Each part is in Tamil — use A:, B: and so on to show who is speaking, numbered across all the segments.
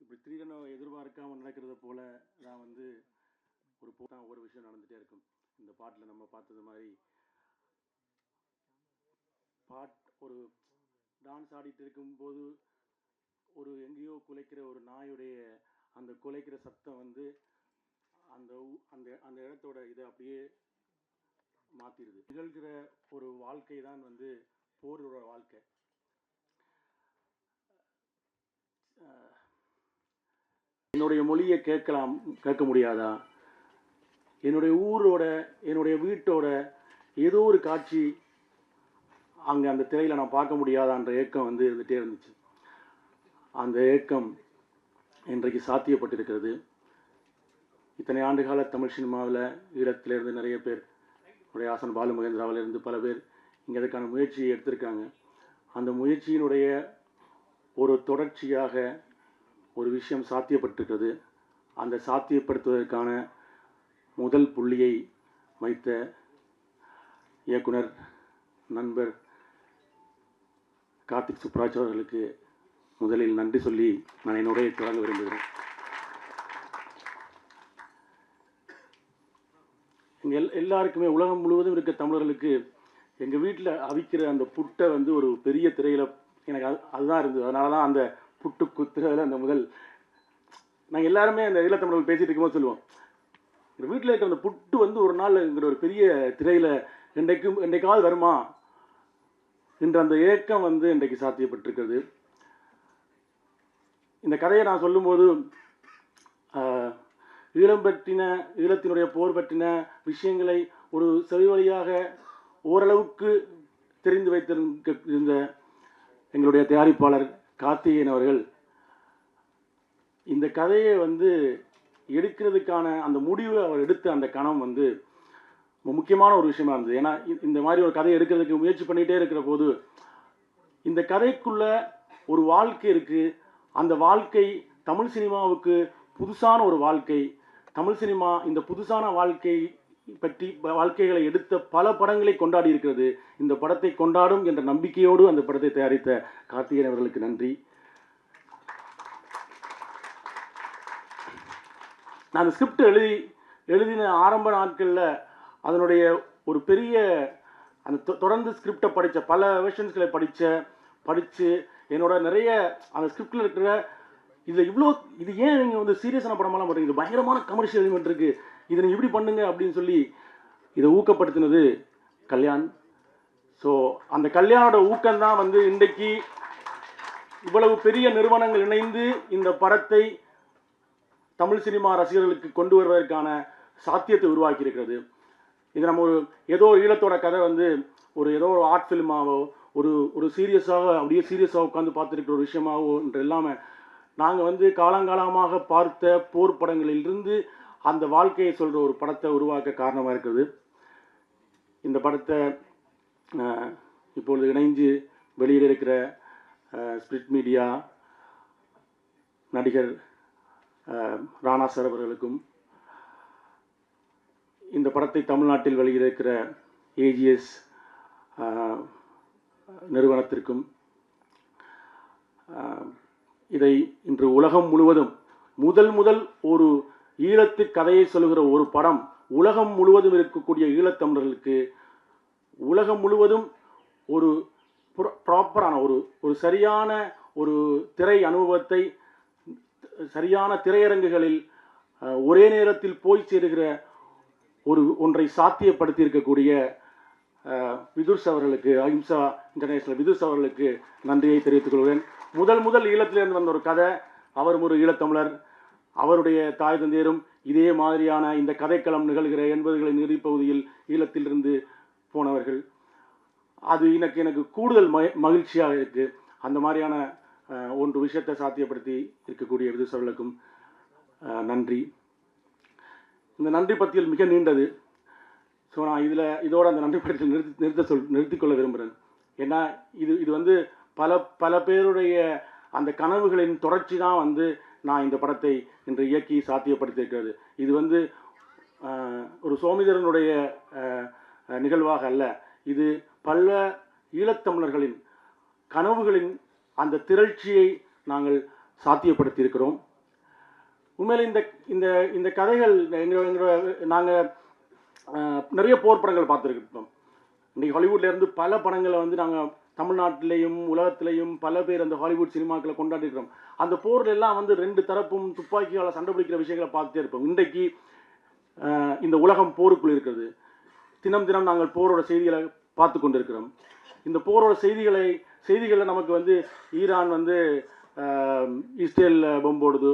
A: இப்படி திடீரென எதிர்பார்க்காம நடக்கிறத போல நான் வந்து ஒரு விஷயம் நடந்துகிட்டே இருக்கும். இந்த பாட்டில் நம்ம பார்த்தது மாதிரி ஒரு டான்ஸ் ஆடிட்டு இருக்கும்போது ஒரு எங்கேயோ குலைக்கிற ஒரு நாயுடைய அந்த குலைக்கிற சத்தம் வந்து அந்த அந்த அந்த இடத்தோட இதை அப்படியே மாற்றிடுது. நிகழ்கிற ஒரு வாழ்க்கை தான் வந்து போரோட வாழ்க்கை. என்னுடைய மொழியை கேட்க முடியாதா? என்னுடைய ஊரோட என்னுடைய வீட்டோட ஏதோ ஒரு காட்சி அங்கே அந்த திரையில் நான் பார்க்க முடியாதான்ற ஏக்கம் வந்து இருந்துகிட்டே இருந்துச்சு. அந்த ஏக்கம் இன்றைக்கு சாத்தியப்பட்டிருக்கிறது. இத்தனை ஆண்டுகால தமிழ் சினிமாவில் ஈழத்திலேருந்து நிறைய பேர், உடைய ஆசன் பாலு மகேந்திராவிலிருந்து பல பேர் இங்கே அதுக்கான முயற்சியை எடுத்திருக்காங்க. அந்த முயற்சியினுடைய ஒரு தொடர்ச்சியாக ஒரு விஷயம் சாத்தியப்பட்டிருக்கிறது. அந்த சாத்தியப்படுத்துவதற்கான முதல் புள்ளியை வைத்த இயக்குனர் நண்பர் கார்த்திக் சுப்ராஜ் அவர்களுக்கு முதலில் நன்றி சொல்லி நான் என்னுடைய தொடங்க விரும்புகிறேன். எல்லாருக்குமே உலகம் முழுவதும் இருக்க தமிழர்களுக்கு எங்கள் வீட்டில் அவிக்கிற அந்த புட்டை வந்து ஒரு பெரிய திரையில் எனக்கு அதுதான் இருந்தது. அதனால தான் அந்த புட்டு குத்துறதுல அந்த முதல் நாங்கள் எல்லாருமே அந்த ஈழத்தமிழர்கள் பேசிகிட்டு இருக்கும்போது சொல்லுவோம், எங்கள் வீட்டில் இருக்கிற அந்த புட்டு வந்து ஒரு நாள்ங்கிற ஒரு பெரிய திரையில் என்றைக்காவது வருமா என்ற அந்த ஏக்கம் வந்து இன்றைக்கு சாத்தியப்பட்டிருக்கிறது. இந்த கதையை நான் சொல்லும்போது ஈழத்தினுடைய போர் பற்றின விஷயங்களை ஒரு செவி வழியாக ஓரளவுக்கு தெரிந்து வைத்திருந்த எங்களுடைய தயாரிப்பாளர் கார்த்திகேயன் அவர்கள் இந்த கதையை வந்து எடுக்கிறதுக்கான அந்த முடிவு அவர் எடுத்த அந்த கணம் வந்து முக்கியமான ஒரு விஷயமா இருந்தது. ஏன்னா இந்த மாதிரி ஒரு கதையை எடுக்கிறதுக்கு முயற்சி பண்ணிகிட்டே இருக்கிற போது இந்த கதைக்குள்ள ஒரு வாழ்க்கை இருக்குது. அந்த வாழ்க்கை தமிழ் சினிமாவுக்கு புதுசான ஒரு வாழ்க்கை. தமிழ் சினிமா இந்த புதுசான வாழ்க்கைகளை எடுத்த பல படங்களை கொண்டாடி இருக்கிறது. இந்த படத்தை கொண்டாடும் என்ற நம்பிக்கையோடு அந்த படத்தை தயாரித்த கார்த்திகேயன் அவர்களுக்கு நன்றி. நான் ஸ்கிரிப்ட் எழுதின ஆரம்ப நாட்களில் அதனுடைய ஒரு பெரிய அந்த தொடர்ந்து ஸ்கிரிப்டை படித்த பல வெர்ஷன்ஸ்களை படித்து என்னோட நிறைய அந்த ஸ்கிரிப்டில் இருக்கிற இது ஏன் நீங்கள் வந்து சீரியஸான படமெல்லாம் பண்ணுறீங்க, இது பயங்கரமான கமர்ஷியல் எலிமெண்ட் இருக்குது, இதை நீங்கள் இப்படி பண்ணுங்க அப்படின்னு சொல்லி இதை ஊக்கப்படுத்தினது கல்யாண். ஸோ அந்த கல்யாணோட ஊக்கம்தான் வந்து இன்றைக்கு இவ்வளவு பெரிய நிறுவனங்கள் இணைந்து இந்த படத்தை தமிழ் சினிமா ரசிகர்களுக்கு கொண்டு வருவதற்கான சாத்தியத்தை உருவாக்கி இருக்கிறது. இது நம்ம ஏதோ ஈழத்தோட கதை வந்து ஏதோ ஒரு ஆர்ட் ஃபிலிமாவோ ஒரு சீரியஸாக உட்காந்து பார்த்துருக்கிற ஒரு விஷயமாவோ என்று இல்லாமல் நாங்கள் வந்து காலங்காலமாக பார்த்த போர் படங்களிலிருந்து அந்த வாழ்க்கையை சொல்கிற ஒரு படத்தை உருவாக்க காரணமாக இருக்கிறது. இந்த படத்தை இப்பொழுது இணைஞ்சு வெளியில் இருக்கிற ஸ்பிரிட் மீடியா நடிகர் ராணா சார் அவர்களுக்கும், இந்த படத்தை தமிழ்நாட்டில் வெளியிருக்கிற ஏஜிஎஸ் நிறுவனத்திற்கும், இதை இன்று உலகம் முழுவதும் முதல் ஒரு ஈழத்து கதையை சொல்லுகிற ஒரு படம் உலகம் முழுவதும் இருக்கக்கூடிய ஈழத்தமிழர்களுக்கு உலகம் முழுவதும் ஒரு ப்ராப்பரான ஒரு சரியான ஒரு திரை அனுபவத்தை சரியான திரையரங்குகளில் ஒரே நேரத்தில் போய் சேருகிற ஒன்றை சாத்தியப்படுத்தி இருக்கக்கூடிய விதுர்ஸ் அவர்களுக்கு, அஹிம்சா இன்டர்நேஷனல் விதுர்ஸ் அவர்களுக்கு நன்றியை தெரிவித்துக் கொள்கிறேன். முதல் ஈழத்திலிருந்து வந்த ஒரு கதை, அவரும் ஒரு ஈழத்தமிழர், அவருடைய தாய் தந்தையரும் இதே மாதிரியான இந்த கதைக்களம் நிகழ்கிற 80களின் இறுதிப்பகுதியில் ஈழத்திலிருந்து போனவர்கள். அது எனக்கு கூடுதல் மகிழ்ச்சியாக இருக்குது. அந்த மாதிரியான ஒன்று விஷயத்தை சாத்தியப்படுத்தி இருக்கக்கூடிய விதுர்ஸ் அவர்களுக்கும் நன்றி. இந்த நன்றி பட்டியல் மிக நீண்டது. ஸோ நான் இதோட அந்த நன்றி பட்டியல் நிறுத்திக்கொள்ள விரும்புகிறேன். ஏன்னா இது வந்து பல பேருடைய அந்த கனவுகளின் தொடர்ச்சி தான் வந்து நான் இந்த படத்தை இன்று இயக்கி சாத்தியப்படுத்தியிருக்கிறது. இது வந்து ஒரு சோமிதரனுடைய நிகழ்வாக அல்ல, இது பல ஈழத்தமிழர்களின் கனவுகளின் அந்த திரட்சியை நாங்கள் சாத்தியப்படுத்தியிருக்கிறோம். உண்மையிலே இந்த இந்த இந்த கதைகள் நாங்கள் நிறைய போர் படங்கள் பார்த்துருக்கோம். இன்றைக்கி ஹாலிவுட்லேருந்து பல படங்களை வந்து நாங்கள் தமிழ்நாட்டிலையும் உலகத்திலையும் பல பேர் அந்த ஹாலிவுட் சினிமாக்களை கொண்டாடிருக்கிறோம். அந்த போரில் எல்லாம் வந்து ரெண்டு தரப்பும் துப்பாக்கியால் சண்டை பிடிக்கிற விஷயங்களை பார்த்துட்டே இருப்போம். இன்றைக்கு இந்த உலகம் போருக்குள் இருக்கிறது. தினம் தினம் நாங்கள் போரோட செய்திகளை பார்த்து கொண்டிருக்கிறோம். இந்த போரோட செய்திகளில் நமக்கு வந்து ஈரான் வந்து இஸ்ரேலில் பொம்பு போடுது,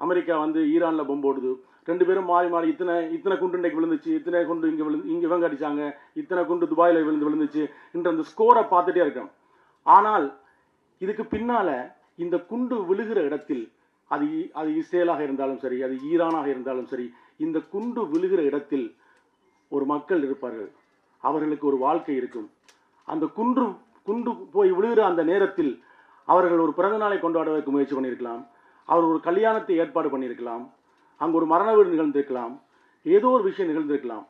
A: அமெரிக்கா வந்து ஈரானில் பொம்பு போடுது. ரெண்டு பேரும் மாறி மாறி இத்தனை குண்டு இன்றைக்கு விழுந்துச்சு, இத்தனை குண்டு இங்கே இவங்க அடித்தாங்க, இத்தனை குண்டு துபாயில் விழுந்துச்சு என்ற அந்த ஸ்கோரை பார்த்துட்டே இருக்கோம். ஆனால் இதுக்கு பின்னால் இந்த குண்டு விழுகிற இடத்தில் அது இஸ்ரேலாக இருந்தாலும் சரி, அது ஈரானாக இருந்தாலும் சரி, இந்த குண்டு விழுகிற இடத்தில் ஒரு மக்கள் இருப்பார்கள். அவர்களுக்கு ஒரு வாழ்க்கை இருக்கும். அந்த குண்டு போய் விழுகிற அந்த நேரத்தில் அவர்கள் ஒரு பிறந்த நாளை கொண்டாடுவதற்கு முயற்சி பண்ணியிருக்கலாம், அவர் ஒரு கல்யாணத்தை ஏற்பாடு பண்ணியிருக்கலாம், அங்கே ஒரு மரண வீடு நிகழ்ந்திருக்கலாம், ஏதோ ஒரு விஷயம் நிகழ்ந்திருக்கலாம்.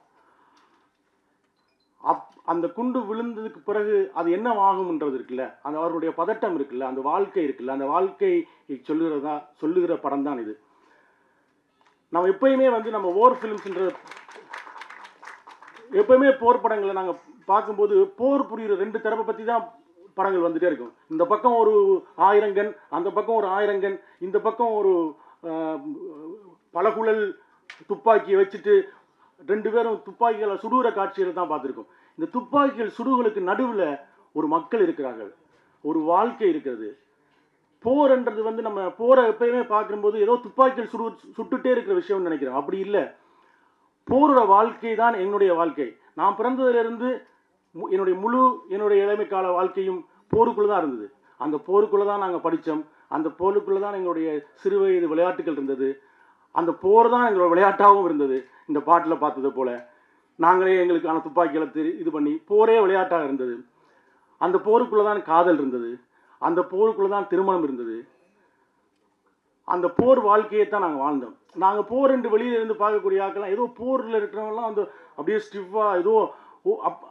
A: அந்த குண்டு விழுந்ததுக்கு பிறகு அது என்ன ஆகும்ன்றது இருக்குல்ல, அந்த அவர்களுடைய பதட்டம் இருக்குல்ல, அந்த வாழ்க்கை இருக்குல்ல, அந்த வாழ்க்கை சொல்லுகிற படம் தான் இது. நம்ம எப்பயுமே வந்து நம்ம வார் ஃபிலிம்ஸ்ன்ற எப்பயுமே போர் படங்களை நாங்கள் பார்க்கும்போது போர் புரிகிற ரெண்டு தரப்பை பற்றி தான் படங்கள் வந்துட்டே இருக்கும். இந்த பக்கம் ஒரு 1000 கன், அந்த பக்கம் ஒரு 1000 கன், இந்த பக்கம் ஒரு பலகுழல் துப்பாக்கியை வச்சுட்டு ரெண்டு பேரும் துப்பாக்கிகளை சுடுகிற காட்சிகளை தான் பார்த்துருக்கோம். இந்த துப்பாக்கிகள் சுடுகளுக்கு நடுவில் ஒரு மக்கள் இருக்கிறார்கள், ஒரு வாழ்க்கை இருக்கிறது. போர்ன்றது வந்து நம்ம போரை எப்பயுமே பார்க்கும்போது ஏதோ துப்பாக்கிகள் சுட்டுட்டே இருக்கிற விஷயம்னு நினைக்கிறோம். அப்படி இல்லை. போரோட வாழ்க்கை தான் என்னுடைய வாழ்க்கை. நான் பிறந்ததிலிருந்து என்னுடைய இளமை கால வாழ்க்கையும் போருக்குள்ளே தான் இருந்தது. அந்த போருக்குள்ளே தான் நாங்கள் படித்தோம். அந்த போருக்குள்ளே தான் எங்களுடைய சிறு வயது விளையாட்டுகள் இருந்தது. அந்த போர் தான் எங்களோட விளையாட்டாகவும் இருந்தது. இந்த பாட்டில் பார்த்தது போல் நாங்களே எங்களுக்கான துப்பாக்கிகளை இது பண்ணி போரே விளையாட்டாக இருந்தது. அந்த போருக்குள்ளே தான் காதல் இருந்தது. அந்த போருக்குள்ளே தான் திருமணம் இருந்தது. அந்த போர் வாழ்க்கையை தான் நாங்கள் வாழ்ந்தோம். நாங்கள் போர் என்று வெளியிலிருந்து பார்க்கக்கூடிய ஆட்கள்லாம் ஏதோ போரில் இருக்கிறவங்கலாம் அந்த அப்படியே ஸ்டிஃபாக ஏதோ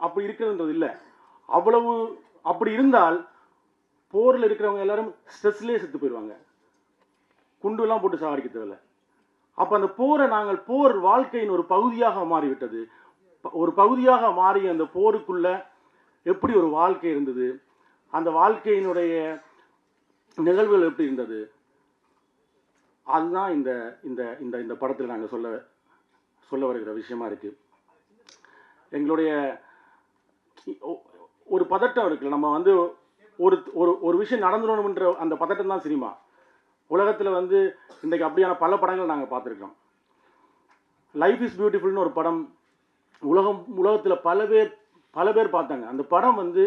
A: அப்படி இருக்கிறதுன்றது இல்லை. அவ்வளவு அப்படி இருந்தால் போரில் இருக்கிறவங்க எல்லாரும் ஸ்ட்ரெஸ்லேயே செத்து போயிடுவாங்க, குண்டுலாம் போட்டு சாவடிக்க தேவையில்லை. அப்போ அந்த போரை நாங்கள் போர் வாழ்க்கையின் ஒரு பகுதியாக மாறிவிட்டது. ஒரு பகுதியாக மாறி அந்த போருக்குள்ள எப்படி ஒரு வாழ்க்கை இருந்தது, அந்த வாழ்க்கையினுடைய நிகழ்வுகள் எப்படி இருந்தது, அதுதான் இந்த இந்த இந்த இந்த படத்தில் நாங்கள் சொல்ல வருகிற விஷயமா இருக்குது. எங்களுடைய ஒரு பதட்டம் இருக்குல்ல, நம்ம வந்து ஒரு ஒரு விஷயம் நடந்துடணும்ன்ற அந்த பதட்டம் தான் சினிமா. உலகத்தில் வந்து இன்றைக்கு அப்படியான பல படங்கள் நாங்கள் பார்த்துருக்கோம். லைஃப் இஸ் பியூட்டிஃபுல்னு ஒரு படம் உலகத்தில் பல பேர் பார்த்தாங்க. அந்த படம் வந்து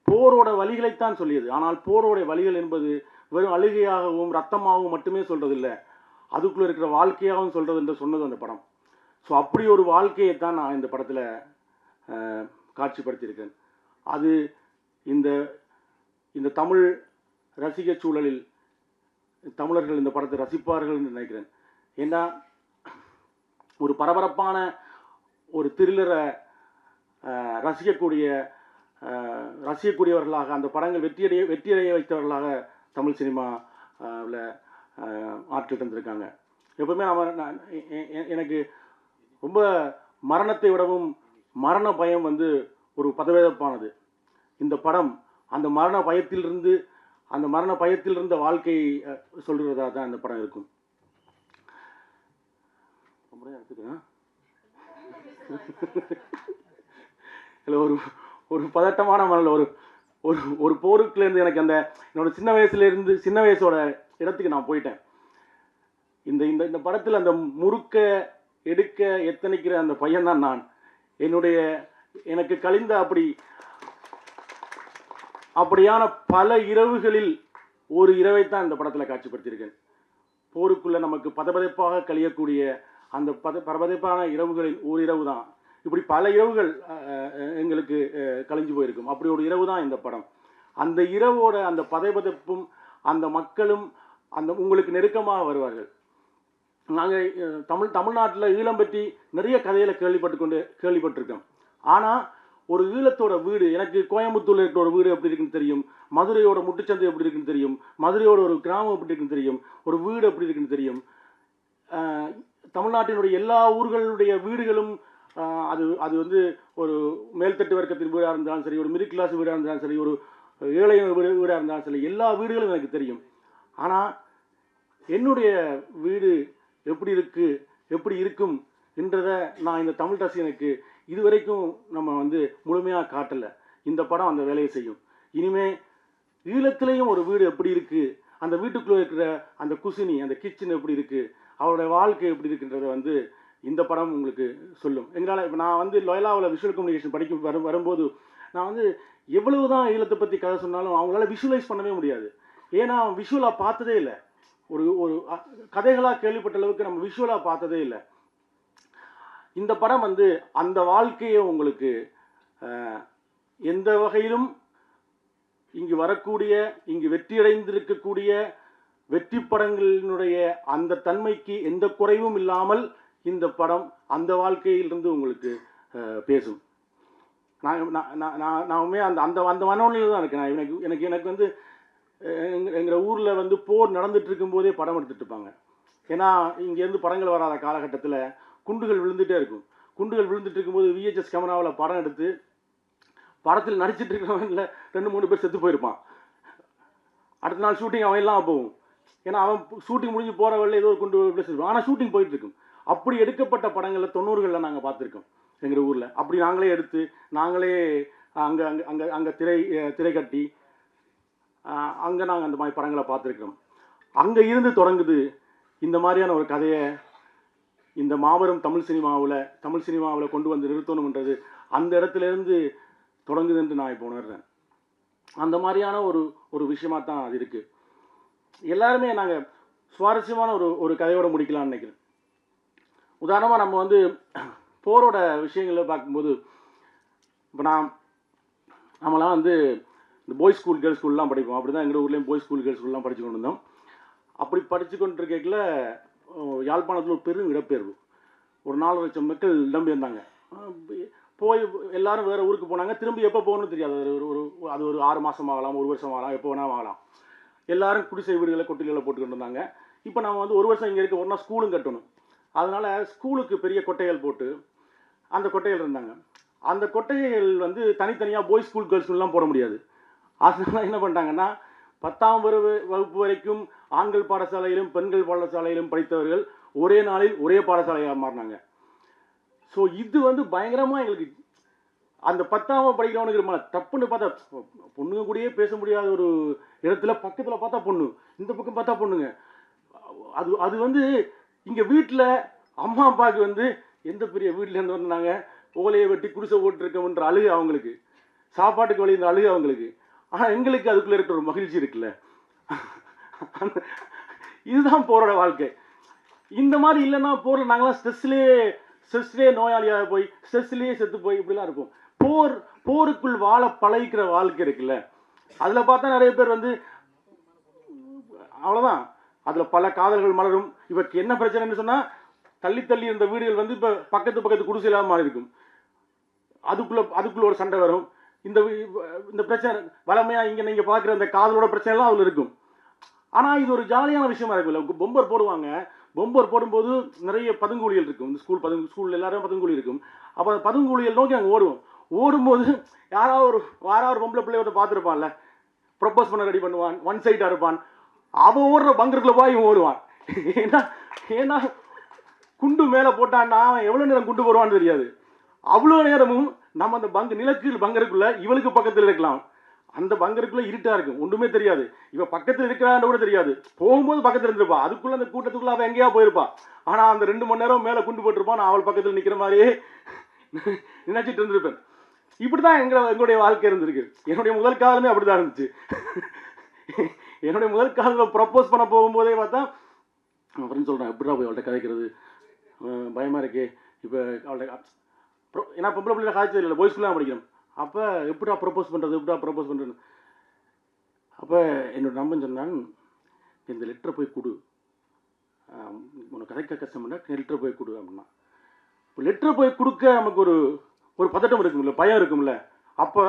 A: போரோட வழிகளைத்தான் சொல்லியது. ஆனால் போரோட வழிகள் என்பது வெறும் அழுகையாகவும் ரத்தமாகவும் மட்டுமே சொல்கிறதில்லை, அதுக்குள்ளே இருக்கிற வாழ்க்கையாகவும் சொல்கிறது என்று சொன்னது அந்த படம். ஸோ அப்படி ஒரு வாழ்க்கையை தான் நான் இந்த படத்தில் காட்சிப்படுத்தியிருக்கேன். அது இந்த இந்த தமிழ் ரசிக சூழலில் தமிழர்கள் இந்த படத்தை ரசிப்பார்கள் என்று நினைக்கிறேன். ஏன்னா ஒரு பரபரப்பான ஒரு த்ரில்லரை ரசிக்கக்கூடியவர்களாக அந்த படங்கள் வெற்றியடைய வைத்தவர்களாக தமிழ் சினிமாவில் ஆட்கள் தந்திருக்காங்க. எப்பவுமே எனக்கு ரொம்ப மரணத்தை விடவும் மரண பயம் வந்து ஒரு பதவேதப்பானது. இந்த படம் அந்த மரண பயத்திலிருந்த வாழ்க்கையை சொல்கிறதா தான் இந்த படம் இருக்கும். எடுத்துக்கிறேன் இல்லை, ஒரு பதட்டமான மனதில் ஒரு போருக்குலேருந்து எனக்கு அந்த என்னோட சின்ன வயசோட இடத்துக்கு நான் போயிட்டேன். இந்த இந்த படத்தில் அந்த முறுக்க எடுக்க எத்தனைக்கிற அந்த பையன்தான் நான். எனக்கு கழிந்த அப்படியான பல இரவுகளில் ஒரு இரவைத்தான் இந்த படத்தில் காட்சிப்படுத்தியிருக்கேன். போருக்குள்ளே நமக்கு பதபதைப்பாக கழியக்கூடிய அந்த பரபதைப்பான இரவுகளில் ஒரு இரவு தான். இப்படி பல இரவுகள் எங்களுக்கு கழிஞ்சு போயிருக்கும். அப்படி ஒரு இரவு தான் இந்த படம். அந்த இரவோட அந்த பதைபதைப்பும் அந்த மக்களும் அந்த உங்களுக்கு நெருக்கமாக வருவார்கள். நாங்கள் தமிழ்நாட்டில் ஈழம் பற்றி நிறைய கதைகளை கேள்விப்பட்டிருக்கோம். ஆனால் ஒரு ஈழத்தோட வீடு, எனக்கு கோயம்புத்தூர்ல இருக்கிற ஒரு வீடு எப்படி இருக்குன்னு தெரியும், மதுரையோட முட்டுச்சந்தை எப்படி இருக்குன்னு தெரியும், மதுரையோட ஒரு கிராமம் எப்படி இருக்குன்னு தெரியும், ஒரு வீடு எப்படி இருக்குன்னு தெரியும். தமிழ்நாட்டினுடைய எல்லா ஊர்களுடைய வீடுகளும் அது அது வந்து ஒரு மேல்தட்டு வர்க்கத்தின் வீடாக இருந்தாலும் சரி, ஒரு மிடில் கிளாஸ் வீடாக இருந்தாலும் சரி, ஒரு ஏழை வீடாக இருந்தாலும் சரி, எல்லா வீடுகளும் எனக்கு தெரியும். ஆனால் என்னுடைய வீடு எப்படி இருக்கு, எப்படி இருக்கும் என்றதை நான் இந்த தமிழ் ரசிகனுக்கு இதுவரைக்கும் நம்ம வந்து முழுமையாக காட்டலை. இந்த படம் அந்த வேலையை செய்யும். இனிமே ஈழத்திலையும் ஒரு வீடு எப்படி இருக்கு, அந்த வீட்டுக்குள்ளே இருக்கிற அந்த குசினி, அந்த கிச்சன் எப்படி இருக்கு, அவருடைய வாழ்க்கை எப்படி இருக்குன்றதை வந்து இந்த படம் உங்களுக்கு சொல்லும். எங்களால் இப்போ நான் வந்து லொயலாவில் விஷுவல் கம்யூனிகேஷன் வரும்போது நான் வந்து எவ்வளவு தான் ஈழத்தை பற்றி கதை சொன்னாலும் அவங்களால விஷுவலைஸ் பண்ணவே முடியாது. ஏன்னா விஷுவலாக பார்த்ததே இல்லை. ஒரு ஒரு கதைகளாக கேள்விப்பட்ட அளவுக்கு நம்ம விஷுவலாக பார்த்ததே இல்லை. இந்த படம் வந்து அந்த வாழ்க்கையை உங்களுக்கு எந்த வகையிலும் இங்கு வரக்கூடிய, இங்கு வெற்றியடைந்திருக்கக்கூடிய வெற்றி படங்களினுடைய அந்த தன்மைக்கு எந்த குறைவும் இல்லாமல் இந்த படம் அந்த வாழ்க்கையிலிருந்து உங்களுக்கு பேசும். நான் அந்த அந்த அந்த மனநிலையில் தான் இருக்கேன். எனக்கு எனக்கு வந்து எங்கள் ஊரில் வந்து போர் நடந்துட்டு இருக்கும்போதே படம் எடுத்துகிட்டு இருப்பாங்க. ஏன்னா இங்கேருந்து படங்கள் வராத காலகட்டத்தில் குண்டுகள் விழுந்துகிட்டே இருக்கும். குண்டுகள் விழுந்துட்டு இருக்கும்போது VHS கேமராவில் படம் எடுத்து படத்தில் நடிச்சிட்டு இருக்கிறவன்ல 2-3 பேர் செத்து போயிருப்பான். அடுத்த நாள் ஷூட்டிங் அவன் எல்லாம் போகும். ஏன்னா அவன் ஷூட்டிங் முடிஞ்சு போகிற வழியில் ஏதோ ஒரு குண்டு பிளேஸ் இருக்கும். ஆனால் ஷூட்டிங் போயிட்டு இருக்கும். அப்படி எடுக்கப்பட்ட படங்களில் 90களில் நாங்கள் பார்த்துருக்கோம் எங்கள் ஊரில். அப்படி நாங்களே எடுத்து நாங்களே அங்கே அங்கே அங்கே அங்கே திரை கட்டி அங்கே நாங்கள் அந்த மாதிரி படங்களை பார்த்துருக்கிறோம். அங்கே இருந்து தொடங்குது இந்த மாதிரியான ஒரு கதையை இந்த மாபெரும் தமிழ் சினிமாவில் கொண்டு வந்து நிறுத்தணுன்றது அந்த இடத்துலேருந்து தொடங்குது என்று நான் இப்போ உணர்றேன். அந்த மாதிரியான ஒரு விஷயமாக தான் அது இருக்குது. எல்லாருமே நாங்கள் சுவாரஸ்யமான ஒரு கதையோடு முடிக்கலாம்னு நினைக்கிறேன். உதாரணமாக நம்ம வந்து போரோட விஷயங்களை பார்க்கும்போது இப்போ நம்மளாம் வந்து இந்த பாய்ஸ் ஸ்கூல் கேர்ள்ஸ் ஸ்கூல்லாம் படிப்போம். அப்படி தான் எங்கள் ஊர்லேயும் பாய்ஸ் ஸ்கூல் கேர்ள்ஸ் ஸ்கூல்லாம் படித்து கொண்டு இருந்தோம். அப்படி படித்து கொண்டு இருக்கையில் யாழ்ப்பாணத்தில் ஒரு பெரும் இடப்பெயர்வு, ஒரு 4 லட்சம் மக்கள் இடம்பெயர்ந்தாங்க. போய் எல்லாரும் வேறு ஊருக்கு போனாங்க. திரும்பி எப்போ போகணும்னு தெரியாது. அது ஒரு 6 மாதம் ஆகலாம், 1 வருஷம் ஆகலாம், எப்போ வேணாலும் ஆகலாம். எல்லாரும் குடிசை வீடுகளை கொட்டில்களை போட்டுக்கிட்டு இருந்தாங்க. இப்போ நம்ம வந்து 1 வருஷம் இங்கே இருக்க ஒன்றா ஸ்கூலும் கட்டணும். அதனால் ஸ்கூலுக்கு பெரிய கொட்டைகள் போட்டு அந்த கொட்டைகள் இருந்தாங்க. அந்த கொட்டைகள் வந்து தனித்தனியாக பாய்ஸ் ஸ்கூல் கேர்ள்ஸ் ஸ்கூல்லாம் போட முடியாது. அதனால என்ன பண்ணிட்டாங்கன்னா 10ஆம் வகுப்பு வரைக்கும் ஆண்கள் பாடசாலையிலும் பெண்கள் பாடசாலையிலும் படித்தவர்கள் ஒரே நாளில் ஒரே பாடசாலையாக மாறினாங்க. ஸோ இது வந்து பயங்கரமாக எங்களுக்கு அந்த 10ஆம் படிக்கிறவனுக்கு தப்புன்னு பார்த்தா பொண்ணுங்க கூடயே பேச முடியாத ஒரு இடத்துல பக்கத்தில் பார்த்தா பொண்ணு, இந்த பக்கம் பார்த்தா பொண்ணுங்க. அது வந்து இங்கே வீட்டில் அம்மா அப்பாவுக்கு வந்து எந்த பெரிய வீட்டிலேருந்து வந்தாங்க, ஓலையை வெட்டி குடிசை போட்டுருக்கோம்ன்ற அழுகு அவங்களுக்கு, சாப்பாட்டுக்கு வழி இந்த அழுகு அவங்களுக்கு. ஆனால் எங்களுக்கு அதுக்குள்ளே இருக்கிற ஒரு மகிழ்ச்சி இருக்குல்ல, இதுதான் போரோட வாழ்க்கை. இந்த மாதிரி இல்லைன்னா போரில் நாங்களாம் ஸ்ட்ரெஸ்லேயே நோயாளியாக போய் ஸ்ட்ரெஸ்லேயே செத்து போய் இப்படிலாம் இருப்போம். போருக்குள் வாழ பழகிக்கிற வாழ்க்கை இருக்குல்ல, அதில் பார்த்தா நிறைய பேர் வந்து அவ்வளோதான், அதில் பல காதல்கள் மலரும். இவருக்கு என்ன பிரச்சனைன்னு சொன்னால் தள்ளி இருந்த வீடுகள் வந்து இப்போ பக்கத்து குடிசையிலாக மாறி இருக்கும். அதுக்குள்ள ஒரு சண்டை வரும். இந்த பிரச்சனை வளமையாக இங்கே நீங்கள் பார்க்குற இந்த காதலோட பிரச்சனைலாம் அதில் இருக்கும். ஆனால் இது ஒரு ஜாலியான விஷயமா இருக்குல்ல. பொம்பர் போடுவாங்க. பொம்பர் போடும்போது நிறைய பதுங்குழிகள் இருக்கும். இந்த ஸ்கூல் எல்லாரும் பதுங்குழி இருக்கும். அப்போ அந்த பதுங்குழிகள் நோக்கி நாங்கள் ஓடும்போது யாராவது ஒரு பொம்பளை பிள்ளையோட பார்த்துருப்பான்ல, ப்ரப்போஸ் பண்ண ரெடி பண்ணுவான், ஒன் சைடாக இருப்பான். அவன் ஓடுற பங்கருக்குள்ள போய் இவன் ஓடுவான். ஏன்னா குண்டு மேலே போட்டான்னா அவன் எவ்வளோ நேரம் குண்டு போடுவான்னு தெரியாது. அவ்வளோ நேரமும் நம்ம அந்த நிலக்கீழ் பங்கருக்குள்ள இவளுக்கு பக்கத்தில் இருக்கலாம். அந்த பங்கருக்குள்ள இருட்டா இருக்கும், ஒன்றுமே தெரியாது. இவ பக்கத்தில் இருக்கிறான்னு கூட தெரியாது. போகும்போது பக்கத்தில் இருந்திருப்பா, அதுக்குள்ள அந்த கூட்டத்துக்குள்ள அவன் எங்கேயா போயிருப்பா. ஆனால் அந்த 2 மணி நேரம் மேலே குண்டு போட்டிருப்பான். நான் அவள் பக்கத்தில் நிற்கிற மாதிரியே நினைச்சிட்டு இருந்திருப்பேன். இப்படி தான் எங்களுடைய வாழ்க்கை இருந்திருக்கு. என்னுடைய முதல் காலமே அப்படி தான் இருந்துச்சு. என்னுடைய முதல் காலத்தில் ப்ரப்போஸ் பண்ண போகும்போதே பார்த்தா அப்படின்னு சொல்கிறேன், எப்படிடா போய் அவள்கிட்ட கதைக்கிறது, பயமாக இருக்கே. இப்போ அவள்கிட்ட ஏன்னா பொம்பளை பிள்ளைல காய்ச்சல் இல்லை, பாய்ஸ் ஸ்கூல்லாம் படிக்கிறோம். அப்போ எப்படா ப்ரப்போஸ் பண்ணுறது. அப்போ என்னோட நம்பன் சொன்னான், இந்த லெட்டரை போய் கொடு, உனக்கு கதைக்க கஷ்டம் பண்ண லெட்டரை போய் கொடு அப்படின்னா. இப்போ லெட்டரை போய் கொடுக்க நமக்கு ஒரு ஒரு பதட்டம் இருக்கும்ல, பயம் இருக்கும்ல. அப்போ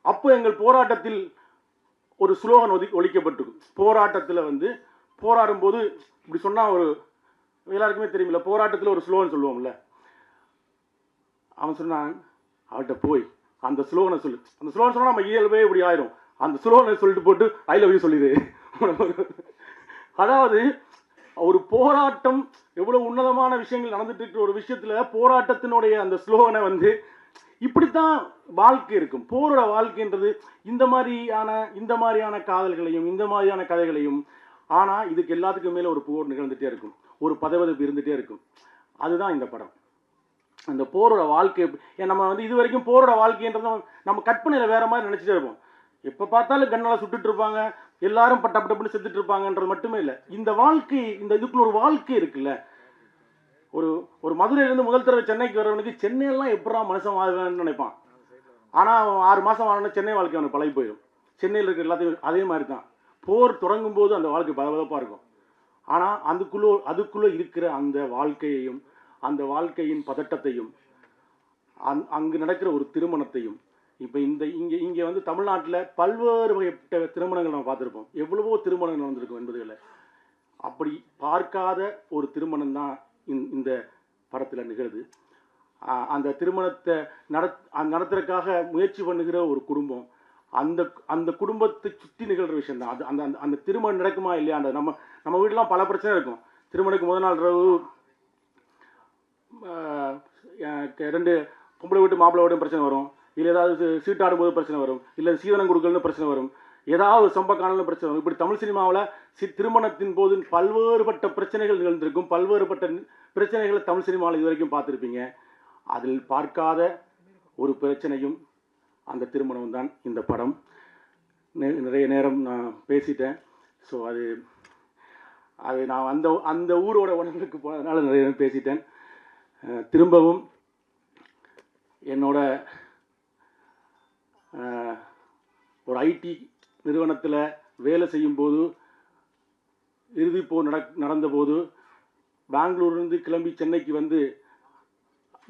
A: அப்போ எங்கள் போராட்டத்தில் ஒரு ஸ்லோகன் ஒலிக்கப்பட்டிருக்கும். போராட்டத்தில் வந்து போராடும்போது இப்படி சொன்னால் ஒரு எல்லாருக்குமே தெரியுமில்ல, போராட்டத்தில் ஒரு ஸ்லோகன் சொல்லுவோம்ல. அவன் சொன்னான், அவள்கிட்ட போய் அந்த ஸ்லோகனை சொல்லு. அந்த ஸ்லோகன் சொன்னால் நம்ம இயல்பே இப்படி ஆயிரும். அந்த ஸ்லோகனை சொல்லிட்டு போட்டு ஐ லவ் யூ சொல்லிடு. அதாவது ஒரு போராட்டம் எவ்வளவு உன்னதமான விஷயங்கள் நடந்துட்டு இருக்கிற ஒரு விஷயத்துல போராட்டத்தினுடைய அந்த ஸ்லோகனை வந்து இப்படித்தான் வாழ்க்கை இருக்கும். போரோட வாழ்க்கைன்றது இந்த மாதிரியான காதல்களையும் இந்த மாதிரியான கதைகளையும், ஆனா இதுக்கு எல்லாத்துக்கும் மேல ஒரு போர் நிகழ்ந்துட்டே இருக்கும், ஒரு பதவிப்பு இருந்துட்டே இருக்கும். அதுதான் இந்த படம். அந்த போரோட வாழ்க்கை நம்ம வந்து இது வரைக்கும் போரோட வாழ்க்கைன்றத நம்ம கற்பனையில வேற மாதிரி நினைச்சிட்டே இருப்போம். எப்ப பார்த்தாலும் கண்ணால சுட்டுட்டு இருப்பாங்க, எல்லாரும் பட்டப்பட்டு செத்துட்டு இருப்பாங்கன்றது மட்டுமே இல்லை. இந்த வாழ்க்கை, இந்த இதுக்குள்ள ஒரு வாழ்க்கை இருக்குல்ல. ஒரு ஒரு மதுரையிலிருந்து முதல் தடவை சென்னைக்கு வரவனுக்கு சென்னையெல்லாம் எப்படா மனுஷன் வாழ்வான்னு நினைப்பான். ஆனா அவன் 6 மாசம் வாழணும், சென்னை வாழ்க்கை அவனுக்கு பழகி போயிடும். சென்னையில் இருக்கிற எல்லாத்தையும் அதே மாதிரி தான். போர் தொடங்கும் போது அந்த வாழ்க்கை பதப்பா இருக்கும். ஆனா அதுக்குள்ள இருக்கிற அந்த வாழ்க்கையையும் அந்த வாழ்க்கையின் பதட்டத்தையும் அங்கு நடக்கிற ஒரு திருமணத்தையும், இப்போ இங்கே வந்து தமிழ்நாட்டில் பல்வேறு வகைப்பட்ட திருமணங்கள் நம்ம பார்த்துருப்போம். எவ்வளவோ திருமணங்கள் நடந்திருக்கும் என்பதுகளை அப்படி பார்க்காத ஒரு திருமணம் தான் இந்த படத்தில் நிகழுது. அந்த திருமணத்தை நடத்துறதுக்காக முயற்சி பண்ணுகிற ஒரு குடும்பம், அந்த குடும்பத்தை சுற்றி நிகழ்கிற விஷயம் தான். அந்த அந்த திருமணம் நடக்குமா இல்லையான்ற நம்ம வீட்டிலாம் பல பிரச்சனை இருக்கும். திருமணத்துக்கு முதல் நாள் இரவு 2 பொம்பளை வீட்டு மாப்பிள்ளை வீட்டும் பிரச்சனை வரும், இல்லை ஏதாவது சீட்டாடும்போது பிரச்சனை வரும், இல்லை சீதனம் கொடுக்கலன்னு பிரச்சனை வரும், ஏதாவது சம்ப காணலும் பிரச்சனை வரும். இப்படி தமிழ் சினிமாவில் திருமணத்தின் போது பல்வேறுபட்ட பிரச்சனைகள் நிகழ்ந்திருக்கும். பல்வேறுபட்ட பிரச்சனைகளை தமிழ் சினிமாவில் இது வரைக்கும் பார்த்துருப்பீங்க. அதில் பார்க்காத ஒரு பிரச்சனையும் அந்த திருமணம் தான் இந்த படம். நிறைய நேரம் நான் பேசிட்டேன். ஸோ அது நான் அந்த ஊரோட உணர்வுக்கு போனதுனால நிறைய நேரம் பேசிட்டேன். திரும்பவும் என்னோட ஒரு ஐடி நிறுவனத்தில் வேலை செய்யும்போது இறுதிப்போர் நடந்தபோது பெங்களூர்லேருந்து கிளம்பி சென்னைக்கு வந்து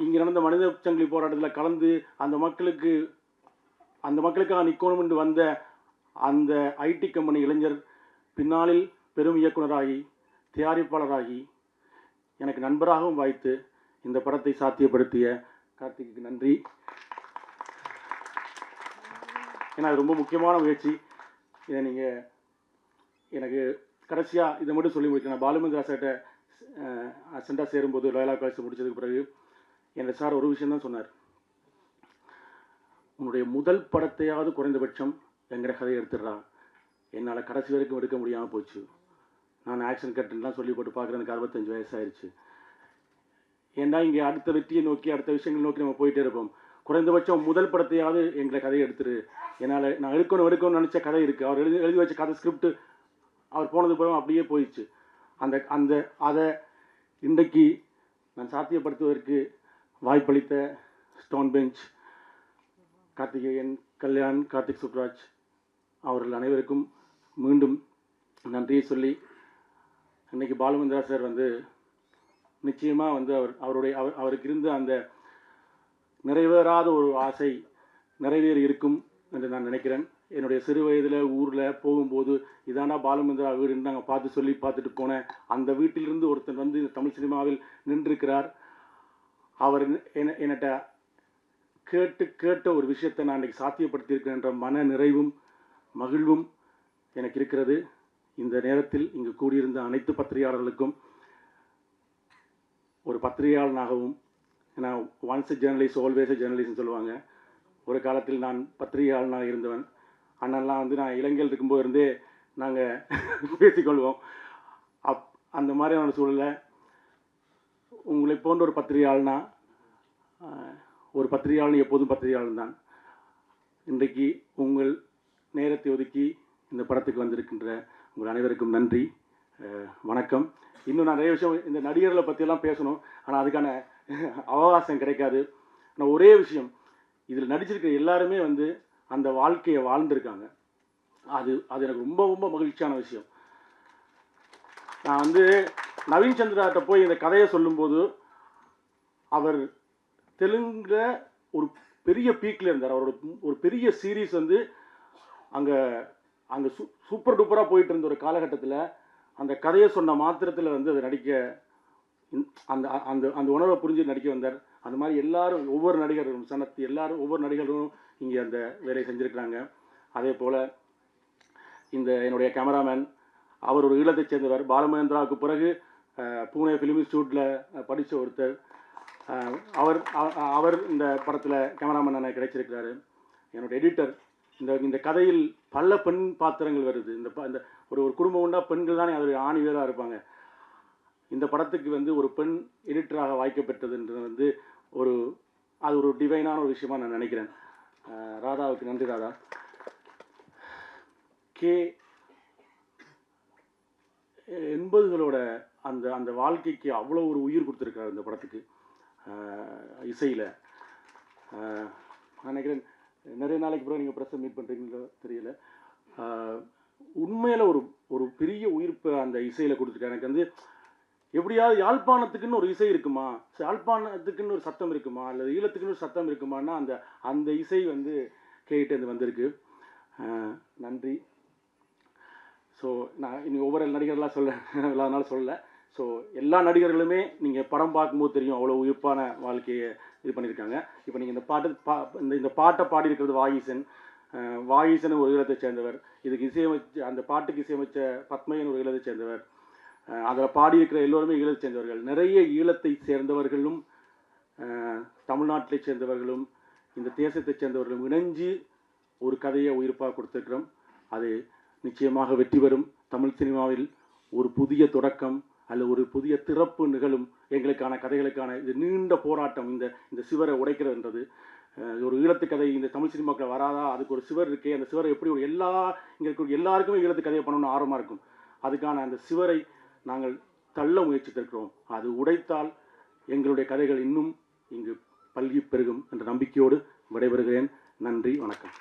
A: இங்கே நடந்த மனித சங்கிலி போராட்டத்தில் கலந்து அந்த மக்களுக்காக நிற்கணும் என்று வந்த அந்த ஐடி கம்பெனி இளைஞர் பின்னாளில் பெரும் இயக்குனராகி தயாரிப்பாளராகி எனக்கு நண்பராகவும் வாய்த்து இந்த படத்தை சாத்தியப்படுத்திய கார்த்திக்கு நன்றி. ஏன்னா அது ரொம்ப முக்கியமான முயற்சி. இதை நீங்கள் எனக்கு கடைசியாக இதை மட்டும் சொல்லி முடிக்கிறேன். பாலுமந்திரா சார்கிட்ட அசண்டாக சேரும்போது லோயலா காலேஜ் முடிச்சதுக்கு பிறகு என்னோட சார் ஒரு விஷயம் தான் சொன்னார். உன்னுடைய முதல் படத்தையாவது குறைந்தபட்சம் எங்கிற கதையை எடுத்துடுறா. என்னால் கடைசி வரைக்கும் எடுக்க முடியாமல் போச்சு. நான் ஆக்ஷன் கட்டுலாம் சொல்லி போட்டு பார்க்குறேன். எனக்கு 65 வயசாயிருச்சு. ஏன்னா இங்கே அடுத்த வெற்றியை நோக்கி அடுத்த விஷயங்கள் நோக்கி நம்ம போயிட்டே இருப்போம். குறைந்தபட்சம் முதல் படத்தையாவது எங்களை கதையை எடுத்துரு. என்னால் நான் எடுக்கணும்னு நினச்ச கதை இருக்குது. அவர் எழுதி வச்ச கதை ஸ்கிரிப்ட் அவர் போனது போய் அப்படியே போயிடுச்சு. அதை இன்றைக்கு நான் சாத்தியப்படுத்துவதற்கு வாய்ப்பளித்த ஸ்டோன் பெஞ்ச், கார்த்திகேயன், கல்யாண், கார்த்திக் சுப்ராஜ் அவர்கள் அனைவருக்கும் மீண்டும் நன்றியை சொல்லி, இன்றைக்கி பாலுமந்திரா சார் வந்து நிச்சயமாக வந்து அவருக்கு இருந்த அந்த நிறைவேறாத ஒரு ஆசை நிறைவேறி இருக்கும் என்று நான் நினைக்கிறேன். என்னுடைய சிறு வயதில் ஊரில் போகும்போது இதானா பாலுமந்திரா வீடுன்னு நாங்கள் பார்த்துட்டு போனேன். அந்த வீட்டிலிருந்து ஒருத்தர் வந்து இந்த தமிழ் சினிமாவில் நின்றிருக்கிறார். அவர் என்னட்ட கேட்ட ஒரு விஷயத்தை நான் இன்றைக்கி சாத்தியப்படுத்தியிருக்கின்ற மன நிறைவும் மகிழ்வும் எனக்கு இருக்கிறது. இந்த நேரத்தில் இங்கு கூடியிருந்த அனைத்து பத்திரிகையாளர்களுக்கும் ஒரு பத்திரிகையாளனாகவும், ஏன்னா ஒன்ஸ் ஜேர்னலிஸ்ட் ஆல்வேஸ் ஜேர்னலிஸ்ட்னு சொல்லுவாங்க. ஒரு காலத்தில் நான் பத்திரிகையாளனாக இருந்தவன். அண்ணன்லாம் வந்து நான் இலங்கையில் இருக்கும்போது இருந்தே நாங்கள் பேசிக்கொள்வோம். அந்த மாதிரியான சூழலில் உங்களை போன்ற ஒரு பத்திரிகையாளனா, ஒரு பத்திரிகையாளன் எப்போதும் பத்திரிகையாளன் தான். இன்றைக்கு உங்கள் நேரத்தை ஒதுக்கி இந்த படத்துக்கு வந்திருக்கின்ற உங்கள் அனைவருக்கும் நன்றி, வணக்கம். இன்னும் நான் நிறைய விஷயம் இந்த நடிகர்களை பற்றியெல்லாம் பேசணும், ஆனால் அதுக்கான அவகாசம் கிடைக்காது. ஆனால் ஒரே விஷயம், இதில் நடிச்சிருக்கிற எல்லாருமே வந்து அந்த வாழ்க்கையை வாழ்ந்திருக்காங்க. அது எனக்கு ரொம்ப ரொம்ப மகிழ்ச்சியான விஷயம். நான் வந்து நவீன் சந்திராட்ட போய் இந்த கதையை சொல்லும்போது அவர் தெலுங்கில் ஒரு பெரிய பீக்கில் இருந்தார். அவரோட ஒரு பெரிய சீரீஸ் வந்து அங்கே அங்கே சூப்பர் டூப்பராக போயிட்டு இருந்த ஒரு காலகட்டத்தில் அந்த கதையை சொன்ன மாத்திரத்தில் வந்து அதை நடிக்க அந்த அந்த அந்த உணர்வை புரிஞ்சு நடிக்க வந்தார். அந்த மாதிரி எல்லாரும் ஒவ்வொரு நடிகர்களும் சனத் எல்லாரும் ஒவ்வொரு நடிகர்களும் இங்கே அந்த வேலையை செஞ்சுருக்கிறாங்க. அதே போல் இந்த என்னுடைய கேமராமேன் அவர் ஒரு ஈழத்தைச் சேர்ந்தவர். பாலமகேந்திராவுக்கு பிறகு பூனே ஃபிலிம் இன்ஸ்டியூட்டில் படித்த ஒருத்தர். அவர் அவர் இந்த படத்தில் கேமராமேன் எனக்கு கிடைச்சிருக்கிறாரு. என்னோடய எடிட்டர். இந்த கதையில் பல பெண் பாத்திரங்கள் வருது. இந்த ஒரு குடும்பம் உண்டா பெண்கள் தானே அது ஆணி வேறாக இருப்பாங்க. இந்த படத்துக்கு வந்து ஒரு பெண் எடிட்டராக வாய்க்கப்பெற்றதுன்றது வந்து அது ஒரு டிவைனான ஒரு விஷயமா நான் நினைக்கிறேன். ராதாவுக்கு நன்றி. ராதா கே 80களோட அந்த அந்த வாழ்க்கைக்கு அவ்வளோ ஒரு உயிர் கொடுத்துருக்காரு இந்த படத்துக்கு. இசையில் நினைக்கிறேன் நிறைய நாளைக்கு பிறகு நீங்கள் ப்ரெஸ்ஸை மீட் பண்ணுறீங்களோ தெரியல. உண்மையில் ஒரு பெரிய உயிர்ப்பை அந்த இசையில் கொடுத்துருக்காரு. எனக்கு வந்து எப்படியாவது யாழ்ப்பாணத்துக்குன்னு ஒரு இசை இருக்குமா, யாழ்ப்பாணத்துக்குன்னு ஒரு சத்தம் இருக்குமா, அல்லது ஈழத்துக்குன்னு ஒரு சத்தம் இருக்குமான்னா அந்த இசை வந்து கேட்டு வந்திருக்கு. நன்றி. ஸோ நான் இனி ஒவ்வொரு நடிகர்களாக அதனால சொல்லலை. ஸோ எல்லா நடிகர்களுமே நீங்கள் படம் பார்க்கும்போது தெரியும் அவ்வளோ உயிர்ப்பான வாழ்க்கையை இது பண்ணியிருக்காங்க. இப்போ நீங்கள் இந்த பாட்டை பாடியிருக்கிறது வாகீசன் ஒரு ஈழத்தை சேர்ந்தவர். இதுக்கு அந்த பாட்டுக்கு இசையமைச்ச பத்மையன் ஒரு ஈழத்தை சேர்ந்தவர். அதில் பாடியிருக்கிற எல்லோருமே ஈழத்தை சேர்ந்தவர்கள். நிறைய ஈழத்தை சேர்ந்தவர்களும் தமிழ்நாட்டை சேர்ந்தவர்களும் இந்த தேசத்தை சேர்ந்தவர்களும் இணைஞ்சு ஒரு கதையை உயிர்ப்பாக கொடுத்துருக்கிறோம். அது நிச்சயமாக வெற்றி பெறும். தமிழ் சினிமாவில் ஒரு புதிய தொடக்கம் அல்ல ஒரு புதிய திறப்பு நிகழும். எங்களுக்கான கதைகளுக்கான இது நீண்ட போராட்டம். இந்த சிவரை உடைக்கிறதுன்றது ஒரு ஈழத்து கதை இந்த தமிழ் சினிமாக்கள் வராதா, அதுக்கு ஒரு சிவர் இருக்கே, அந்த சிவரை எப்படி இங்கே இருக்க எல்லாருக்குமே ஈழத்து கதையை பண்ணணும்னு ஆர்வமாக இருக்கும். அதுக்கான அந்த சிவரை நாங்கள் தள்ள முயற்சித்திருக்கிறோம். அது உடைத்தால் எங்களுடைய கதைகள் இன்னும் இங்கு பல்கி பெருகும் என்ற நம்பிக்கையோடு விடைபெறுகிறேன். நன்றி, வணக்கம்.